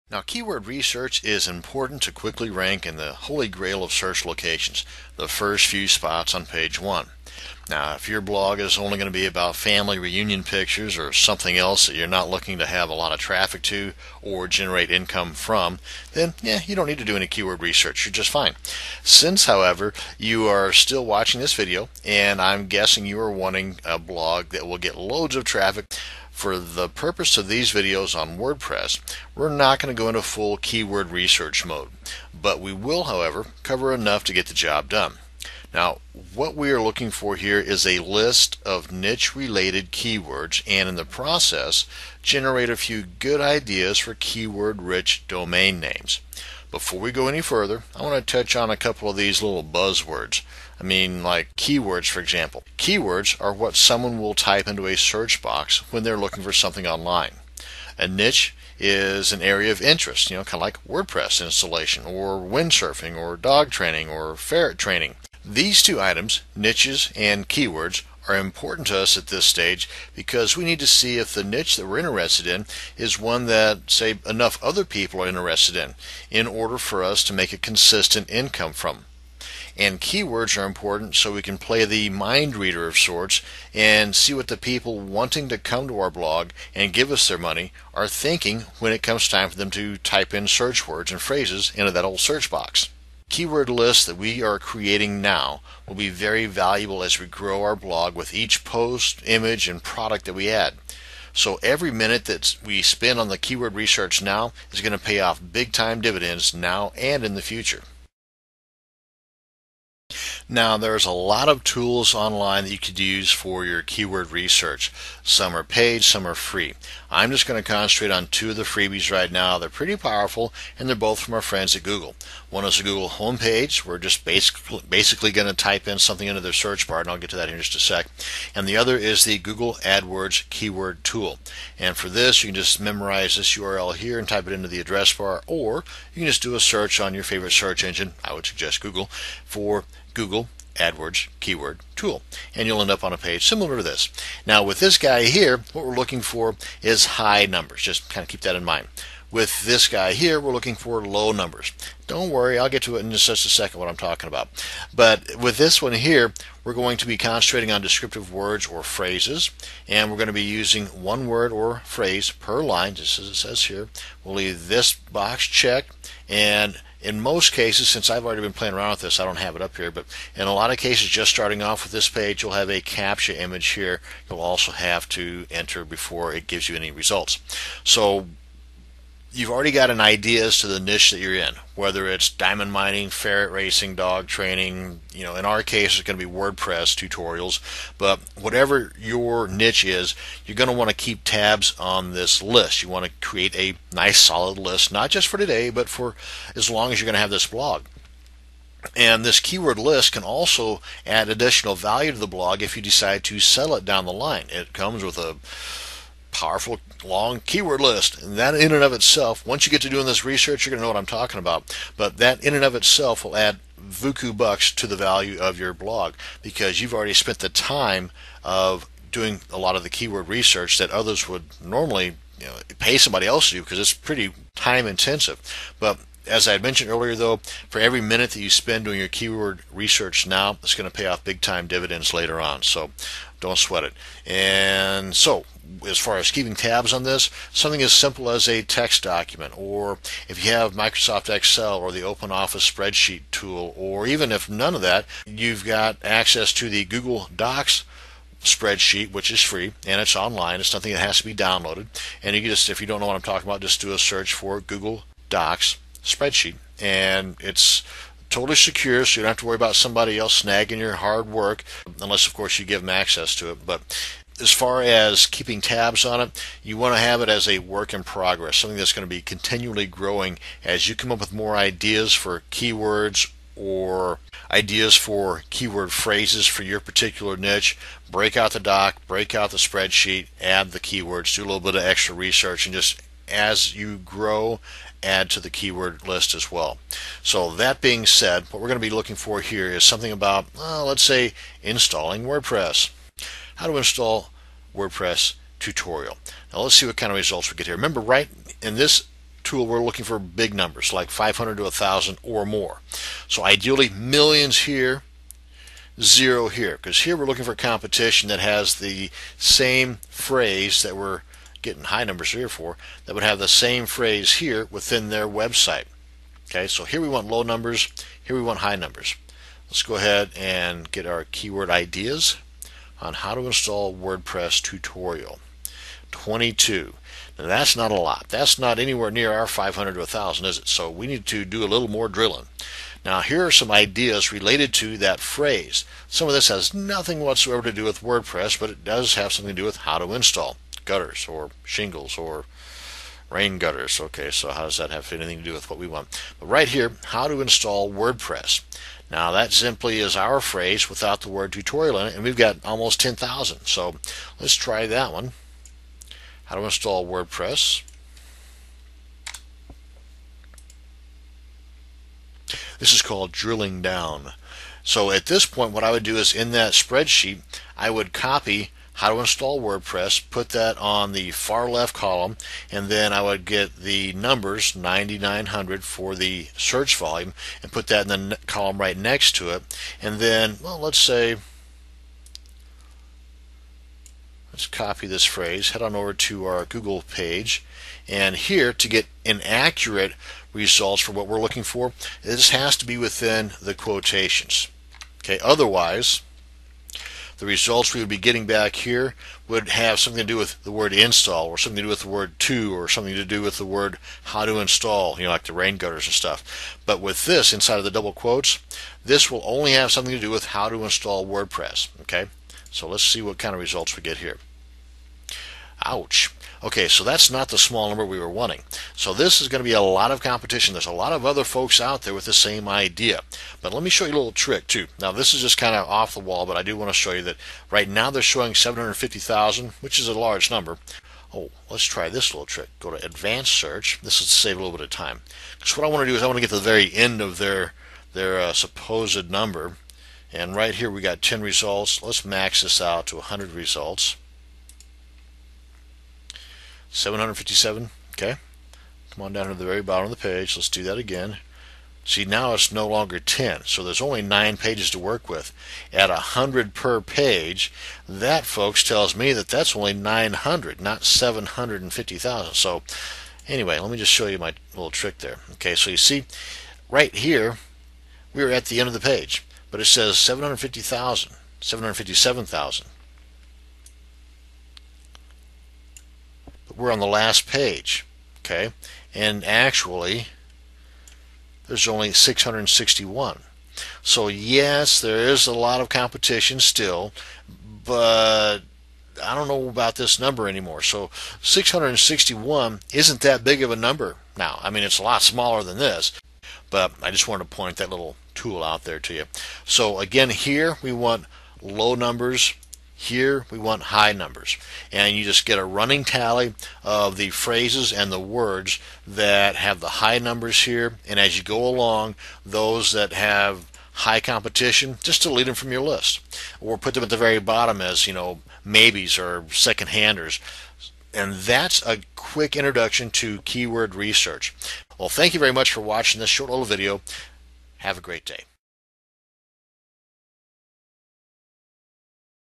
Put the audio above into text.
Now, keyword research is important to quickly rank in the holy grail of search locations, the first few spots on page one. Now, if your blog is only going to be about family reunion pictures or something else that you're not looking to have a lot of traffic to or generate income from, then you don't need to do any keyword research. You're just fine. Since, however, you are still watching this video, and I'm guessing you are wanting a blog that will get loads of traffic, for the purpose of these videos on WordPress, we're not going to go into full keyword research mode, but we will, however, cover enough to get the job done. Now, what we are looking for here is a list of niche-related keywords, and in the process, generate a few good ideas for keyword-rich domain names. Before we go any further, I want to touch on a couple of these little buzzwords. Like keywords, for example. Keywords are what someone will type into a search box when they're looking for something online. A niche is an area of interest, kind of like WordPress installation, or windsurfing, or dog training, or ferret training. These two items, niches and keywords, are important to us at this stage because we need to see if the niche that we're interested in is one that, say, enough other people are interested in order for us to make a consistent income from. And keywords are important so we can play the mind reader of sorts and see what the people wanting to come to our blog and give us their money are thinking when it comes time for them to type in search words and phrases into that old search box. Keyword list that we are creating now will be very valuable as we grow our blog with each post, image, and product that we add. So every minute that we spend on the keyword research now is going to pay off big time dividends now and in the future. Now, there's a lot of tools online that you could use for your keyword research. Some are paid, some are free. I'm just going to concentrate on two of the freebies right now. They're pretty powerful, and they're both from our friends at Google. One is the Google homepage. We're just basically going to type in something into their search bar, and I'll get to that in just a sec. And the other is the Google AdWords keyword tool. And for this, you can just memorize this URL here and type it into the address bar, or you can just do a search on your favorite search engine. I would suggest Google for Google AdWords keyword tool, and you'll end up on a page similar to this. Now, with this guy here, what we're looking for is high numbers. Just kind of keep that in mind. With this guy here, we're looking for low numbers. Don't worry, I'll get to it in just a second what I'm talking about. But with this one here, we're going to be concentrating on descriptive words or phrases, and we're going to be using one word or phrase per line, just as it says here. We'll leave this box checked, and in most cases, since I've already been playing around with this, I don't have it up here, but in a lot of cases, just starting off with this page, you'll have a CAPTCHA image here. You'll also have to enter before it gives you any results. So you've already got an idea as to the niche that you're in, whether it's diamond mining, ferret racing, dog training. In our case, it's going to be WordPress tutorials. But whatever your niche is, you're going to want to keep tabs on this list. You want to create a nice solid list, not just for today, but for as long as you're going to have this blog. And this keyword list can also add additional value to the blog if you decide to sell it down the line. It comes with a powerful long keyword list, and that in and of itself, once you get to doing this research, you're going to know what I'm talking about. But that in and of itself will add Vuku bucks to the value of your blog because you've already spent the time of doing a lot of the keyword research that others would normally pay somebody else to do because it's pretty time intensive. But as I had mentioned earlier, though, for every minute that you spend doing your keyword research now, it's going to pay off big time dividends later on. So don't sweat it. And so, as far as keeping tabs on this, something as simple as a text document, or if you have Microsoft Excel or the OpenOffice spreadsheet tool, or even if none of that, you've got access to the Google Docs spreadsheet, which is free and it's online. It's nothing that has to be downloaded. And you can just, if you don't know what I'm talking about, just do a search for Google Docs spreadsheet, and it's totally secure, so you don't have to worry about somebody else snagging your hard work, unless of course you give them access to it. But as far as keeping tabs on it, you want to have it as a work in progress, something that's going to be continually growing as you come up with more ideas for keywords or ideas for keyword phrases for your particular niche. Break out the doc, break out the spreadsheet, add the keywords, do a little bit of extra research, and just as you grow, add to the keyword list as well. So that being said, what we're going to be looking for here is something about, let's say, installing WordPress. How to install WordPress tutorial. Now let's see what kind of results we get here. Remember, right in this tool, we're looking for big numbers like 500 to 1,000 or more. So ideally millions here, zero here, because here we're looking for competition that has the same phrase that we're getting high numbers here for, that would have the same phrase here within their website. Okay, so here we want low numbers, here we want high numbers. Let's go ahead and get our keyword ideas on how to install WordPress tutorial. 22. Now that's not a lot. That's not anywhere near our 500 to 1,000, is it? So we need to do a little more drilling. Now here are some ideas related to that phrase. Some of this has nothing whatsoever to do with WordPress, but it does have something to do with how to install gutters or shingles or rain gutters. Okay, so how does that have anything to do with what we want? But right here, how to install WordPress. Now that simply is our phrase without the word tutorial in it, and we've got almost 10,000. So let's try that one. How to install WordPress. This is called drilling down. So at this point, what I would do is in that spreadsheet, I would copy how to install WordPress, put that on the far left column, and then I would get the numbers 9900 for the search volume and put that in the column right next to it. And then, well, let's copy this phrase, head on over to our Google page, and here to get inaccurate results for what we're looking for, this has to be within the quotations. Okay, otherwise the results we would be getting back here would have something to do with the word install, or something to do with the word to, or something to do with the word how to install, like the rain gutters and stuff. But with this inside of the double quotes, this will only have something to do with how to install WordPress. Okay, so let's see what kind of results we get here. Ouch. Okay, so that's not the small number we were wanting. So this is going to be a lot of competition. There's a lot of other folks out there with the same idea. But let me show you a little trick too. Now this is just kind of off the wall, but I do want to show you that right now they're showing 750,000, which is a large number. Oh, let's try this little trick. Go to advanced search. This is to save a little bit of time. Because what I want to do is I want to get to the very end of their supposed number. And right here we got 10 results. Let's max this out to 100 results. 757. Okay, come on down to the very bottom of the page. Let's do that again. See, now it's no longer 10, so there's only 9 pages to work with. At 100 per page, that, folks, tells me that that's only 900, not 750,000. So anyway, let me just show you my little trick there. Okay, so you see right here we're at the end of the page, but it says 750,000, 757,000. We're on the last page, okay, and actually there's only 661. So yes, there is a lot of competition still, but I don't know about this number anymore. So 661 isn't that big of a number now. I mean, it's a lot smaller than this, but I just wanted to point that little tool out there to you. So again, here we want low numbers. Here we want high numbers, and you just get a running tally of the phrases and the words that have the high numbers here, and as you go along, those that have high competition, just delete them from your list or put them at the very bottom as maybes or second-handers. And that's a quick introduction to keyword research. Well, thank you very much for watching this short little video. Have a great day.